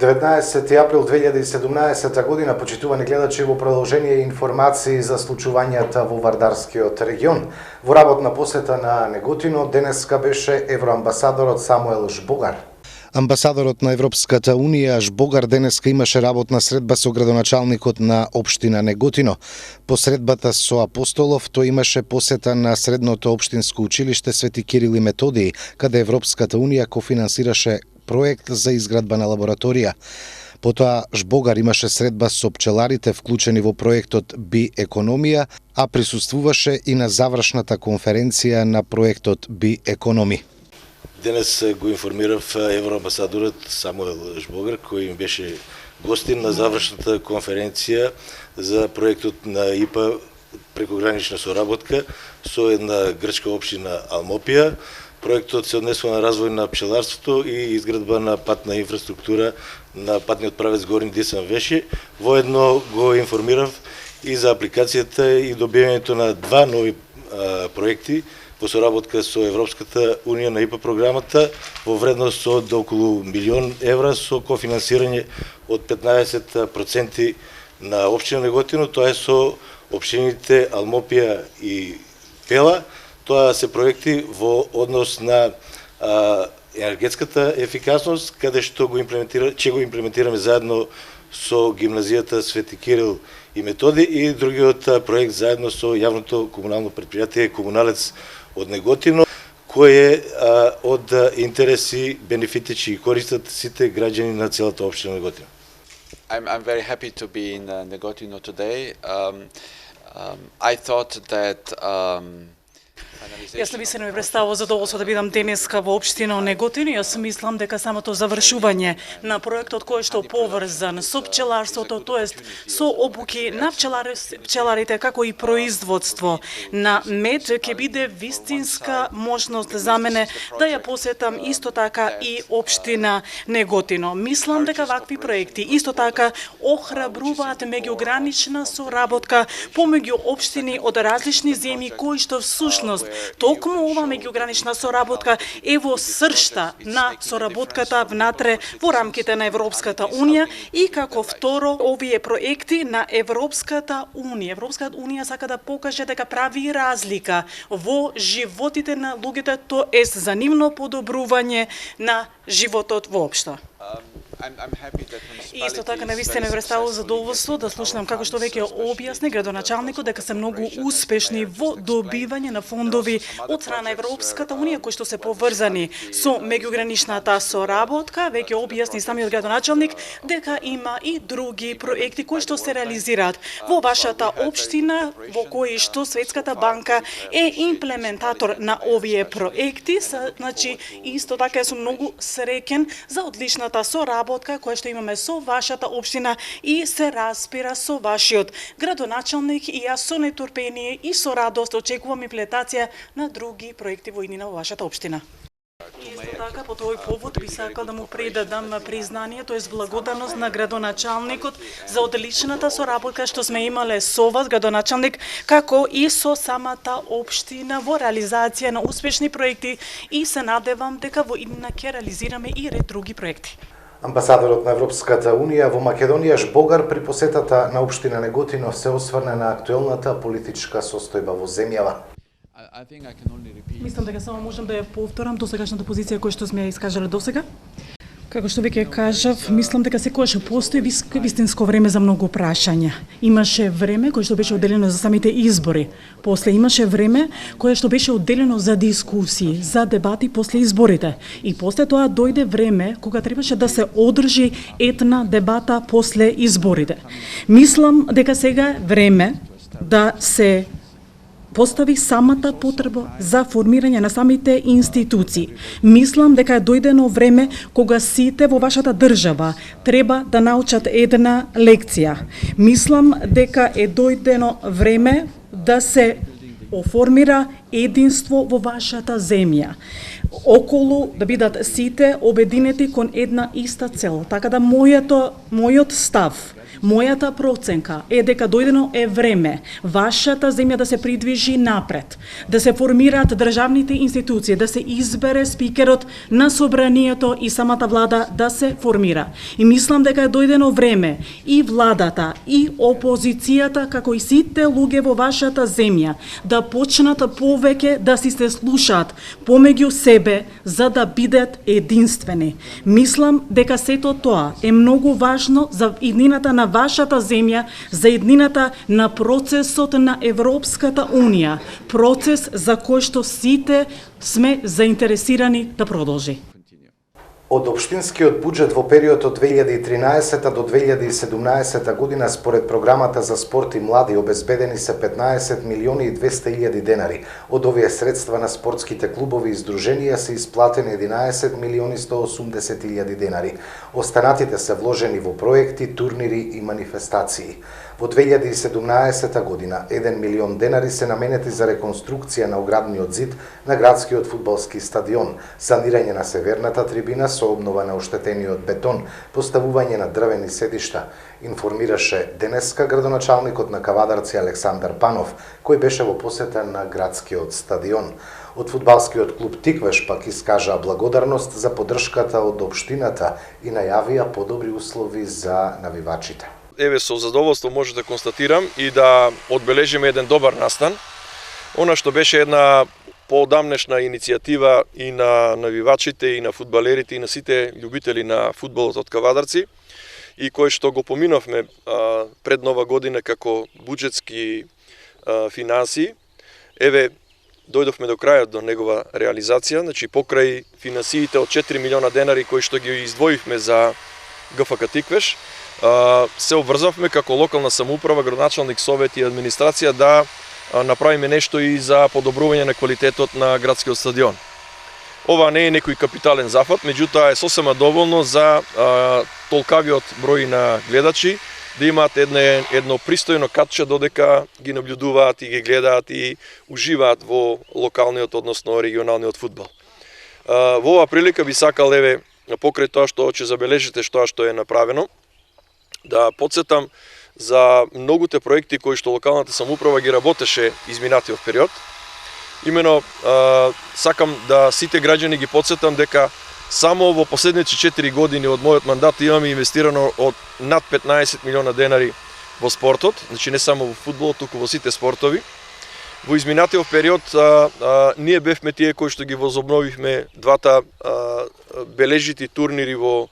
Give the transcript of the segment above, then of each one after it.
19 април 2017 година, почитувани гледачи, во продолжение информации за случувањата во Вардарскиот регион. Во работна посета на Неготино денеска беше евроамбасадорот Самуел Жбогар. Амбасадорот на Европската Унија Жбогар денеска имаше работна средба со градоначалникот на општина Неготино. По средбата со Апостолов тој имаше посета на средното општинско училиште Свети Кирил и Методиј, каде Европската Унија кофинансираше проект за изградба на лабораторија. Потоа Жбогар имаше средба со пчеларите вклучени во проектот Би-економија, а присуствуваше и на завршната конференција на проектот Би-економи. Денес го информирав евроамбасадорот Самуел Жбогар, кој им беше гостин на завршната конференција за проектот на ИПА прекогранична соработка со една грчка општина Алмопија. Проектот се однесува на развој на пчеларството и изградба на патна инфраструктура на патниот правец Горни Дисан Веши. Воедно го информирав и за апликацијата и добивањето на два нови проекти во соработка со Европската Унија на ИПА програмата во вредност од околу €1.000.000 со кофинансирање од 15% на општина Неготино, тоа е со општините Алмопија и Пела. Тоа се проекти во однос на енергетската ефикасност, каде што го имплементираме заедно со гимназијата Свети Кирил и Методиј, и другиот проект заедно со јавното комунално предпријатие Комуналец од Неготино, кој е од интерес и бенефитичи и користат сите граѓани на целата општина Неготино. I'm very happy to be in Negotino today. I thought that Јас навистина ми представува задоволство да бидам денеска во општина Неготино. Јас мислам дека самото завршување на проектот кој што поврзан со пчеларството, тоест со обуки на пчеларите, како и производство на мед, ќе биде вистинска можност за мене да ја посетам исто така и општина Неготино. Мислам дека вакви проекти исто така охрабруваат меѓугранична соработка помеѓу општини од различни земји кои што всушност токму ова меѓугранична соработка е во сршта на соработката внатре во рамките на Европската Унија, и како второ овие проекти на Европската Унија. Европската Унија сака да покаже дека прави разлика во животите на луѓето, тоест за нивно подобрување на животот воопшто. Исто така навистина ме представува задоволство да слушнам како што веќе објасни градоначалникот дека се многу успешни во добивање на фондови од страна Европската Унија кои што се поврзани со меѓуграничната соработка. Веќе објасни самиот градоначалник дека има и други проекти кои што се реализираат во вашата општина, во кои што Светската банка е имплементатор на овие проекти. Значи исто така сум многу среќен за одличната соработка која што имаме со вашата општина и се распира со вашиот градоначалник, и јас со нетрпение и со радост очекувам имплементација на други проекти во иднина во вашата општина. Исто така, по тој повод би сакал да му предадам признание, тоест благодарност на градоначалникот за одличната соработка што сме имале со вас, градоначалник, како и со самата општина во реализација на успешни проекти, и се надевам дека во иднина ќе реализираме и ред други проекти. Амбасадорот на Европската Унија во Македонија Жбогар при посетата на општина Неготино се осврна на актуелната политичка состојба во земјава. Мислам дека само можам да ја повторам досегашната позиција која што сме ја искажале досега. Како што веќе кажав, мислам дека секогаш постои вистинско време за многу прашања. Имаше време кое што беше одделено за самите избори. После имаше време кое што беше одделено за дискусии, за дебати после изборите. И после тоа дојде време кога требаше да се одржи една дебата после изборите. Мислам дека сега е време да се постави самата потреба за формирање на самите институции. Мислам дека е дојдено време кога сите во вашата држава треба да научат една лекција. Мислам дека е дојдено време да се оформира единство во вашата земја. Околу да бидат сите обединети кон една иста цел. Така да мојот став Мојата проценка е дека дојдено е време вашата земја да се придвижи напред, да се формираат државните институции, да се избере спикерот на собранието и самата влада да се формира. И мислам дека е дојдено време и владата и опозицијата, како и сите луѓе во вашата земја, да почнат повеќе да си се слушаат помеѓу себе за да бидат единствени. Мислам дека сето тоа е многу важно за иднината на вашата земја, за иднината на процесот на Европската Унија, процес за кој што сите сме заинтересирани да продолжи. Од општинскиот буџет во период од 2013 до 2017 година според програмата за спорт и млади обезбедени се 15 милиони и 200 илјади денари. Од овие средства на спортските клубови и здруженија се исплатени 11 милиони 180 илјади денари. Останатите се вложени во проекти, турнири и манифестации. Во 2017 година 1 милион денари се наменети за реконструкција на оградниот зид на градскиот фудбалски стадион, санирање на северната трибина со обнова на оштетениот бетон, поставување на дрвени седишта, информираше денеска градоначалникот на Кавадарци Александар Панов, кој беше во посета на градскиот стадион. Од фудбалскиот клуб Тиквеш пак искажа благодарност за поддршката од општината и најавија подобри услови за навивачите. Еве, со задоволство може да констатирам и да одбележиме еден добар настан. Она што беше една поодамнешна иницијатива и на навивачите, и на фудбалерите, и на сите љубители на фудбалот од Кавадарци, и кој што го поминовме пред Нова година како буџетски финансии. Еве, дојдовме до крајот до негова реализација, значи покрај финансиите од 4 милиона денари кои што ги издвоивме за ГФК Тиквеш, се обврзавме како локална самоуправа, градоначалник, совет и администрација да направиме нешто и за подобрување на квалитетот на градскиот стадион. Ова не е некој капитален зафат, меѓутоа е сосема доволно за толкавиот број на гледачи да имаат едно пристојно катче додека ги наблюдуваат и ги гледаат и уживаат во локалниот, односно регионалниот фудбал. Во оваа прилика би сакал, еве, покрај тоа што ќе забележите тоа што е направено, да подсетам за многуте проекти кои што локалната самоуправа ги работеше изминатиот период. Имено сакам да сите граѓани ги подсетам дека само во последните 4 години од мојот мандат имаме инвестирано од над 15 милиона денари во спортот, значи не само во фудбалот, туку во сите спортови. Во изминатиот период ние бевме тие кои што ги возобновивме двата бележити турнири во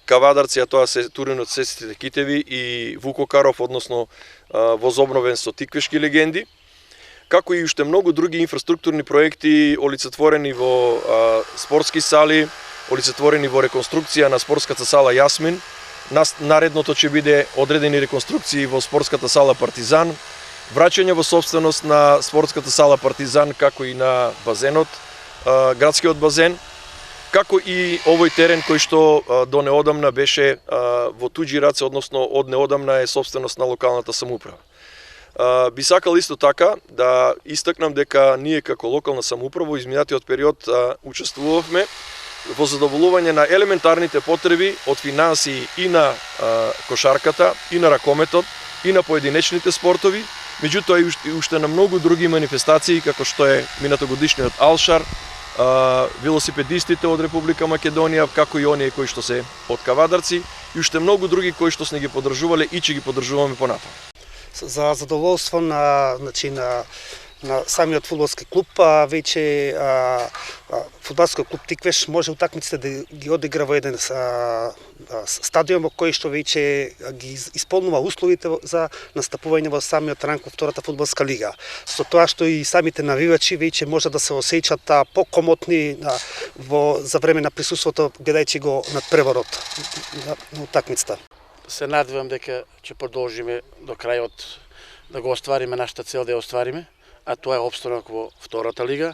Кавадарци, а тоа се турнирот Сесите Китеви и Вукокаров, односно возобновен со тиквешки легенди, како и уште многу други инфраструктурни проекти олицетворени во спортски сали, олицетворени во реконструкција на спортската сала Јасмин. Наредното ќе биде одредени реконструкции во спортската сала Партизан, враќање во собственост на спортската сала Партизан, како и на базенот, градскиот базен, како и овој терен кој што до неодамна беше во туѓи раце, односно од неодамна е собственост на локалната самоуправа. Би сакал исто така да истакнам дека ние како локална самоуправа во изминатиот период учествувавме во задоволување на елементарните потреби од финансии и на кошарката, и на ракометот, и на поединечните спортови, меѓутоа и уште на многу други манифестации како што е минатогодишниот Алшар, велосипедистите од Република Македонија, како и оние кои што се од Кавадарци и уште многу други кои што сме ги поддржувале и ќе ги поддржуваме понатаму. За задоволство на самиот фудбалски клуб, веќе фудбалскиот клуб Тиквеш може утакмиците да ги одигра во еден стадион во кој што веќе ги исполнува условите за настапување во самиот ранг во втората фудбалска лига. Со тоа што и самите навивачи веќе може да се осеќат покомотни за време на присуството гледајќи го надпреварот на утакмицата. Се надевам дека ќе продолжиме до крајот да го оствариме нашата цел да ја оствариме, а тоа е опстанок во втората лига,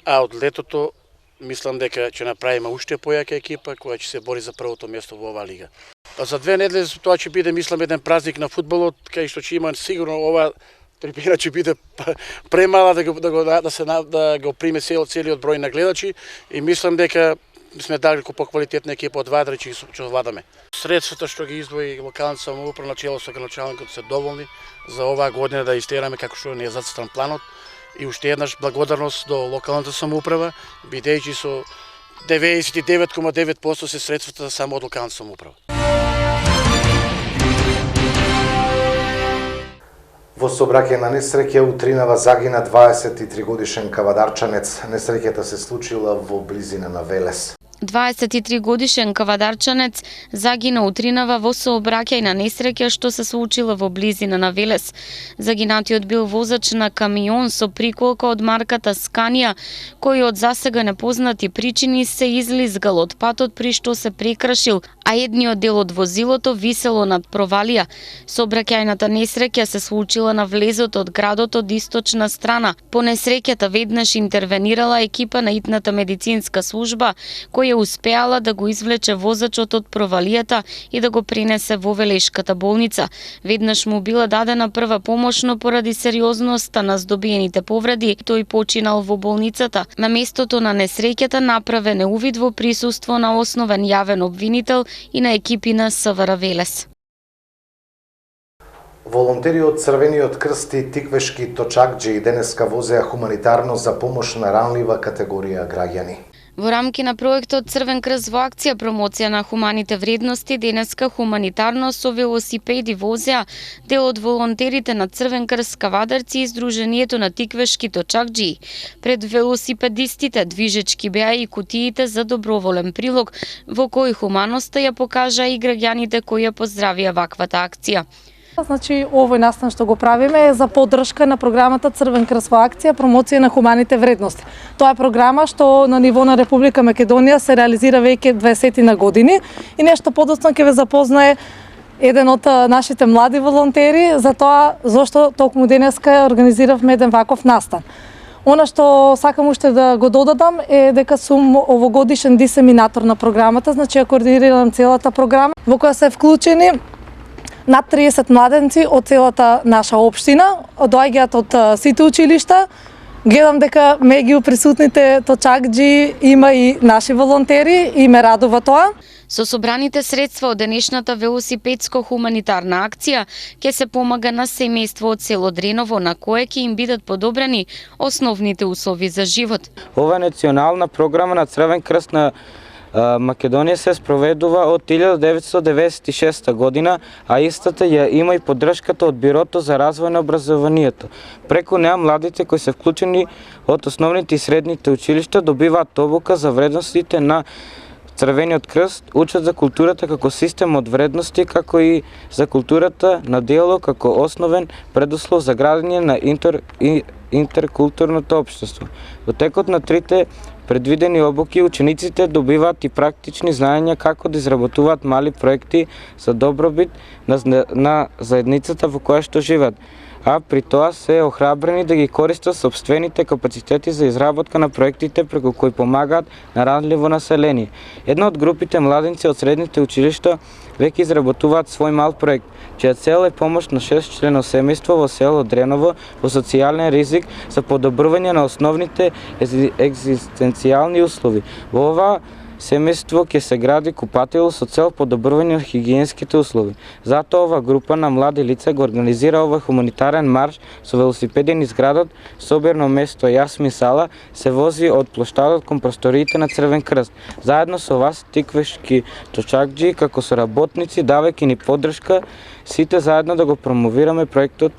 а од летото мислам дека ќе направиме уште појака екипа која ќе се бори за првото место во оваа лига. За 2 недели тоа ќе биде мислам еден празник на фудбалот, кај што ќе има сигурно ова трибина ќе биде премала да го приме целиот број на гледачи и мислам дека сме далеку поквалитетна екипа од Вадар и ќе владаме. Средствата што ги издвои локалната самоуправа начело со градоначалникот се доволни за оваа година да истераме како што ни е зацртан планот и уште еднаш благодарност до локалната самоуправа, бидејќи со 99,9% се средствата само од локалната самоуправа. Во сообраќај на несреќа утринава загина 23 годишен кавадарчанец. Несреќата се случила во близина на Велес. 23 годишен кавадарчанец загина утринава во сообраќај на несреќа што се случила во близина на Велес. Загинатиот бил возач на камион со приколка од марката Сканија, кој од засега непознати причини се излизгал од патот при што се прекрашил, а едниот дел од возилото висело над провалија. Сообраќајната несреќа се случила на влезот од градот од источна страна. По несреќата веднаш интервенирала екипа на итната медицинска служба, која успеала да го извлече возачот од провалијата и да го пренесе во Велешката болница. Веднаш му била дадена прва помош, но поради сериозноста на здобиените повреди, тој починал во болницата. На местото на несреќата направен е увид во присуство на основен јавен обвинител и на екипи на СВР Велес. Волонтери од Црвениот крст и Тиквешки точакџи денеска возеа хуманитарно за помош на ранлива категорија граѓани. Во рамки на проектот Црвен крст во акција промоција на хуманите вредности, денеска хуманитарно со велосипеди возеа дел од волонтерите на Црвен крст кавадарци и Сдруженијето на Тиквешки точакџи. Пред велосипедистите движечки беа и кутиите за доброволен прилог, во кој хуманоста ја покажа и граѓаните кои ја поздравија ваквата акција. Значи, овој настан што го правиме е за поддршка на програмата Црвен крст во акција промоција на хуманите вредности. Тоа е програма што на ниво на Република Македонија се реализира веќе 20 на години и нешто подоцна ќе ве запознае еден од нашите млади волонтери за тоа зошто токму денеска организиравме еден ваков настан. Она што сакам уште да го додадам е дека сум овогодишен дисеминатор на програмата, значи ја координирам целата програма во која се вклучени над 30 младенци од целата наша општина, доаѓаат од сите училишта. Гледам дека меѓу присутните точакџи има и наши волонтери и ме радува тоа. Со собраните средства од денешната велосипедско-хуманитарна акција ќе се помага на семејство од село Дреново, на кое ќе им бидат подобрени основните услови за живот. Ова е национална програма на Црвен крст на Македонија се спроведува од 1996 година, а истата ја има и поддршката од Бирото за развој на образованието. Преку неа младите кои се вклучени од основните и средните училишта добиваат обука за вредностите на Црвениот крст, учат за културата како систем од вредности, како и за културата на диалог како основен предуслов за градење на интеркултурното општество. Во текот на трите предвидени обуки, учениците добиваат и практични знаења како да изработуваат мали проекти за добробит на заедницата во која што живеат, а при тоа се охрабрени да ги користат сопствените капацитети за изработка на проектите преку кои помагаат на ранливо население. Една од групите младенци од средните училишта веќе изработуваат свој мал проект, чија цел е помош на 6-члено семејство во село Дреново во социјален ризик за подобрување на основните екзистенцијални услови. Во ова семејство ќе се гради купатило со цел подобрување на хигиенските услови. Затоа ова група на млади лица го организира овој хуманитарен марш со велосипеди низ градот. Соберно место Јасмин Сала се вози од плоштадот кон просториите на Црвен крст. Заедно со вас Тиквешки точакџи како соработници, давајќи ни поддршка, сите заедно да го промовираме проектот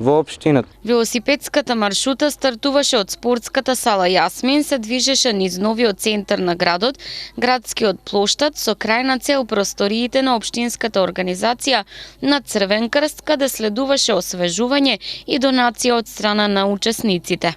во општината. Велосипедската маршрута стартуваше од спортската сала Јасмин, се движеше низ новиот центар на градот, градскиот плоштад со крајна цел просториите на општинската организација на Црвен крст, каде следуваше освежување и донација од страна на учесниците.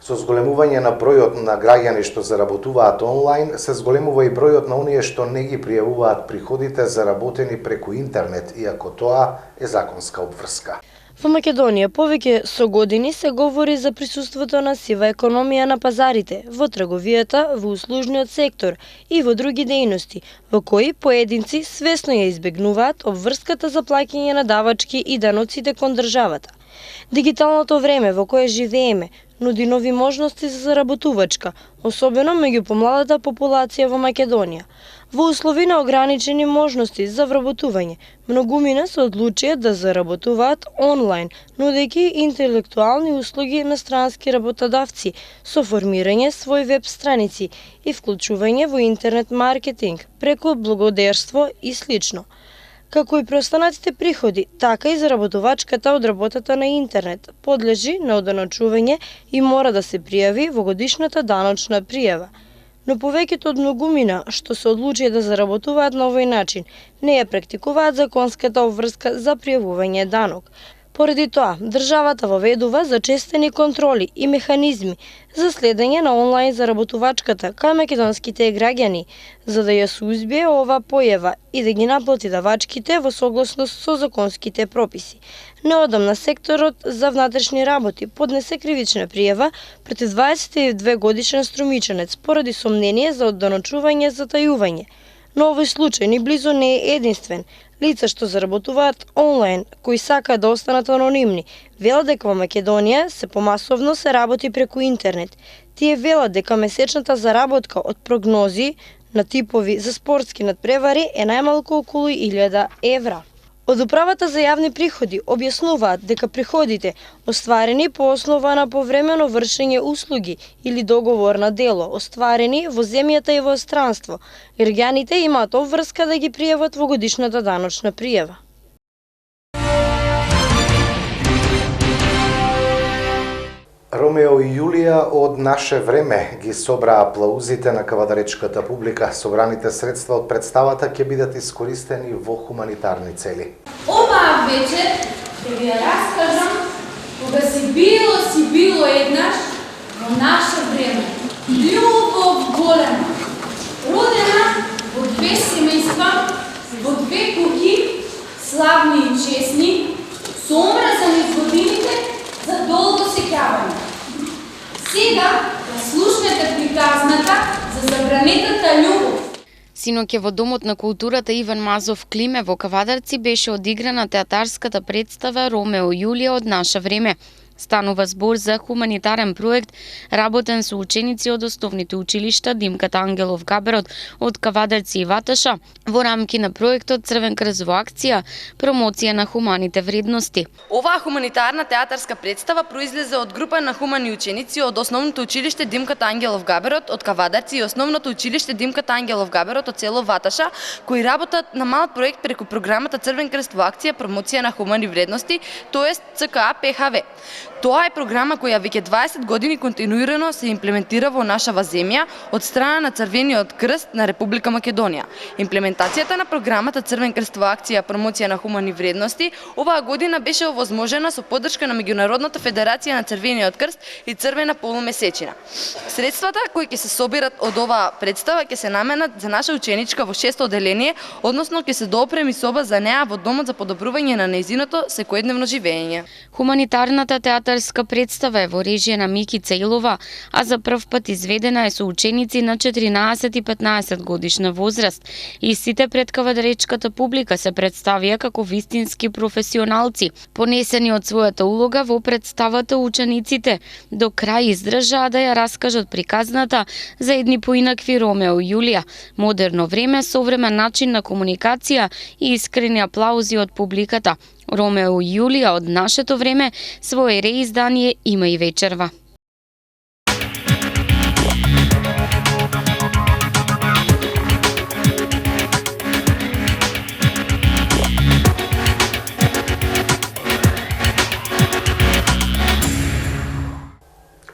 Со зголемување на бројот на граѓани што заработуваат онлайн, се зголемува и бројот на оние што не ги пријавуваат приходите заработени преку интернет, иако тоа е законска обврска. Во Македонија повеќе со години се говори за присуството на сива економија на пазарите, во трговијата, во услужниот сектор и во други дејности, во кои поединци свесно ја избегнуваат обврската за плаќање на давачки и даноците кон државата. Дигиталното време во кое живееме нуди нови можности за заработувачка, особено меѓу помладата популација во Македонија. Во услови на ограничени можности за вработување, многумина се одлучија да заработуваат онлайн, нудејќи интелектуални услуги на странски работодавци со формирање свој веб страници и вклучување во интернет маркетинг преку блогодерство и слично. Како и преостанатите приходи, така и заработувачката од работата на интернет подлежи на оданочување и мора да се пријави во годишната даночна пријава. Но повеќето од многумина што се одлучија да заработуваат на овој начин, не ја практикуваат законската обврска за пријавување данок. Поради тоа, државата воведува зачестени контроли и механизми за следење на онлайн заработувачката кај македонските граѓани, за да ја сузбие ова појава и да ги наплати давачките во согласност со законските прописи. Неодамна секторот за внатрешни работи поднесе кривична пријава против 22 годишен струмичанец поради сомнение за одданочување за тајување. Но овој случај ни близо не е единствен. Лица што заработуваат онлайн, кои сакаат да останат анонимни, велат дека во Македонија се помасовно се работи преку интернет. Тие велат дека месечната заработка од прогнози на типови за спортски надпревари е најмалку околу 1000 евра. Од Управата за јавни приходи објаснуваат дека приходите остварени по основа на повремено вршење услуги или договор на дело остварени во земјата и во странство, граѓаните имаат обврска да ги пријават во годишната даночна пријава. Ромео и Јулија од наше време ги собраа аплаузите на кавадаречката публика. Собраните средства од представата ќе бидат искористени во хуманитарни цели. Оваа вечер ќе ви ја раскажам кога си било еднаш во наше време. Љубов голема, родена во две семејства, во две куќи, славни и честни, со омразани годините за долго сеќавање. Сега да слушнете приказната за забранетата љубов. Синоќа во Домот на културата Иван Мазов Климе во Кавадарци беше одиграна театарската представа Ромео и Јулија од наше време. Станува збор за хуманитарен проект работен со ученици од основните училишта Димката Ангелов Габерот од Кавадарци и Ваташа во рамки на проектот Црвен крст во акција, промоција на хуманите вредности. Оваа хуманитарна театарска представа произлезе од група на хумани ученици од основното училиште Димката Ангелов Габерот од Кавадарци и основното училиште Димката Ангелов Габерот од село Ваташа, кои работат на мал проект преку програмата Црвен крст во акција, промоција на хумани вредности, тоест ЦКА ПХВ. Тоа е програма која веќе 20 години континуирано се имплементира во нашава земја од страна на Црвениот крст на Република Македонија. Имплементацијата на програмата Црвен крст во акција промоција на хумани вредности оваа година беше овозможена со поддршка на Меѓународната федерација на Црвениот крст и Црвена полумесечина. Средствата кои ќе се соберат од оваа представа ќе се наменат за наша ученичка во 6-то одделение, односно ќе се доопреми соба за неа во домот за подобрување на нејзиното секојдневно живење. Хуманитарната театарска представа е во режија на Мики Цејлова, а за прв пат изведена е со ученици на 14 и 15 годишна возраст. Истите пред кавадаречката публика се представија како вистински професионалци. Понесени од својата улога во представата, учениците до крај издржаа да ја раскажат приказната за едни поинакви Ромео и Јулија, модерно време, современ начин на комуникација и искрени аплаузи од публиката. Ромео и Јулија од нашето време своје реиздание има и вечерва.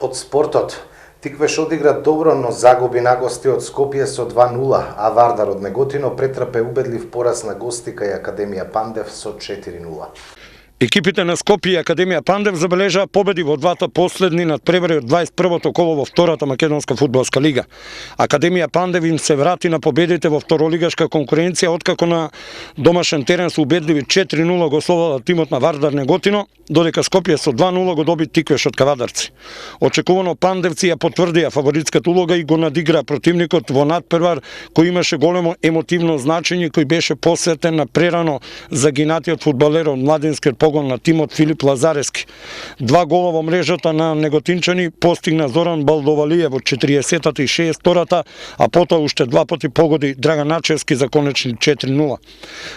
Од спортот. Тиквеш одигра добро, но загуби на гости од Скопје со 2:0, а Вардар од Неготино претрпе убедлив пораз на гости кај Академија Пандев со 4:0. Екипите на Скопје и Академија Пандев забележаа победи во двата последни надпревари од 21-то коло во втората македонска фудбалска лига. Академија Пандев им се врати на победите во второлигашка конкуренција откако на домашен терен со убедливи 4:0 го словала тимот на Вардар Неготино, додека Скопје со 2:0 го доби Тиквеш од Кавадарци. Очекувано пандевци ја потврдија фаворитската улога и го надигра противникот во надпревар кој имаше големо емотивно значење, кој беше посветен на прерано загинатиот фудбалер од младинскиот погон на тимот Филип Лазарески. 2 гола во мрежата на неготинчани постигна Зоран Балдовалиев во 40-та и 62-та, а потоа уште 2 пати погоди Драган Начевски за конечни 4-0.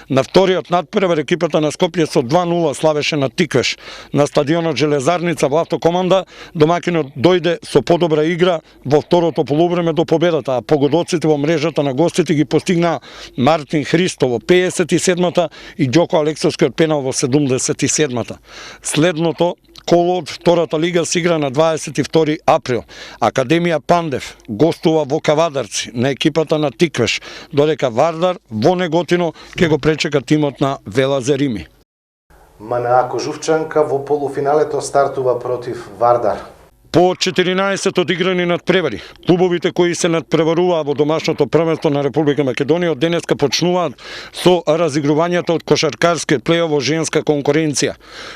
На вториот надпревар екипата на Скопје со 2-0 славеше на Тиквеш. На стадионот Железарница во автокоманда домакинот дојде со подобра игра во второто полувреме до победата, а погодоците во мрежата на гостите ги постигнаа Мартин Христо во 57-та и Ѓоко Алексовскиот пенал во 77-та. Следното коло од втората лига се игра на 22 април. Академија Пандев гостува во Кавадарци на екипата на Тиквеш, додека Вардар во Неготино ќе го пречека тимот на Велазерими. МНА Кожувчанка во полуфиналето стартува против Вардар. По 14 одиграни надпревари, клубовите кои се надпреваруваа во домашното првенство на Република Македонија денеска почнуваат со разигрувањето од кошаркарскиот плејоф во женска конкуренција.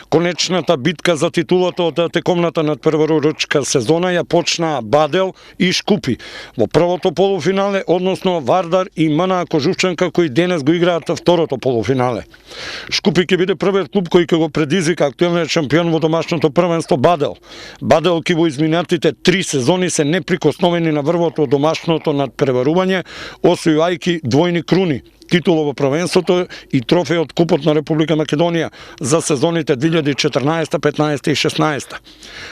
Конечната битка за титулата од текомната надпреварувачка сезона ја почнаа Бадел и Шкупи во првото полуфинале, односно Вардар и МНА Кожувчанка кои денес го играат второто полуфинале. Шкупи ќе биде првиот клуб кој ќе го предизвика актуелниот шампион во домашното првенство Бадел. Бадел ќе во изминатите 3 сезони се неприкосновени на врвот од домашното надпреварување, освојувајќи двојни круни, титула во првенството и трофеј од Купот на Република Македонија за сезоните 2014, 15 и 16.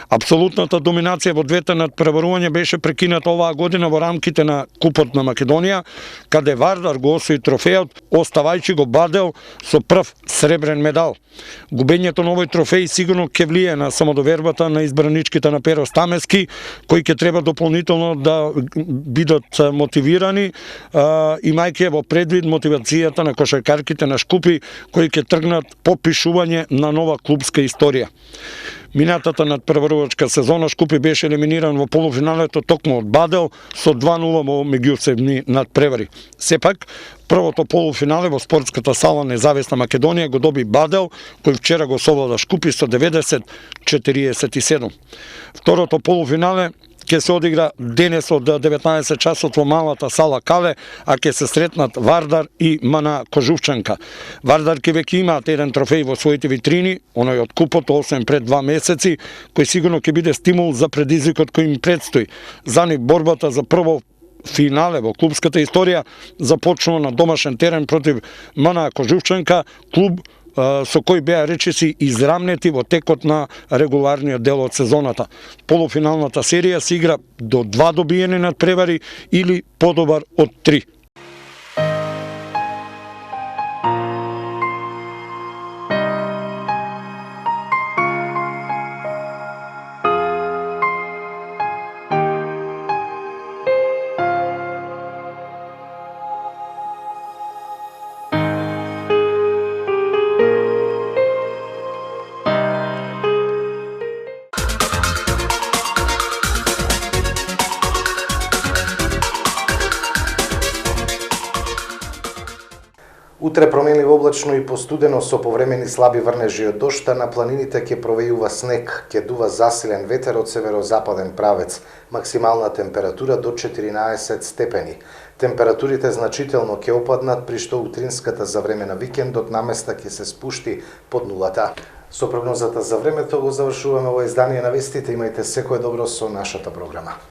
Апсолутната доминација во двете надпреварувања беше прекината оваа година во рамките на Купот на Македонија, каде Вардар го освои трофејот, оставајќи го Бадел со прв сребрен медал. Губењето на овој трофеј сигурно ќе влие на самодовербата на избраничките на Перо Стамески, кои ќе треба дополнително да бидат мотивирани, имајќи во предвид мотивацијата на кошаркарките на Шкупи, кои ќе тргнат по пишување на нова клубска историја. Минатата надпреварувачка сезона Шкупи беше елиминиран во полуфиналето токму од Бадел со 2-0 во меѓусебни надпревари. Сепак, првото полуфинале во спортската сала Независна Македонија го доби Бадел, кој вчера го совлада Шкупи со 90-47. Второто полуфинале ќе се одигра денес од 19 часот во малата сала Кале, а ќе се сретнат Вардар и МНА Кожувчанка. Вардар ќе веќе имаат еден трофеј во своите витрини, оној од Купот, освен пред 2 месеци, кој сигурно ќе биде стимул за предизвикот кој им предстои. За нив борбата за прво финале во клубската историја започнува на домашен терен против МНА Кожувчанка, клуб со кој беа речиси израмнети во текот на регуларниот дел од сезоната. Полуфиналната серија се игра до 2 добиени надпревари или подобар од 3. Утре променливо облачно и постудено со повремени слаби врнежи од дожд, а на планините ќе провејува снег, ќе дува засилен ветер од северозападен правец, максимална температура до 14 степени. Температурите значително ќе опаднат, при што утринската за време на викендот наместа ќе се спушти под нулата. Со прогнозата за времето го завршуваме ова издание на вестите. Имајте секое добро со нашата програма.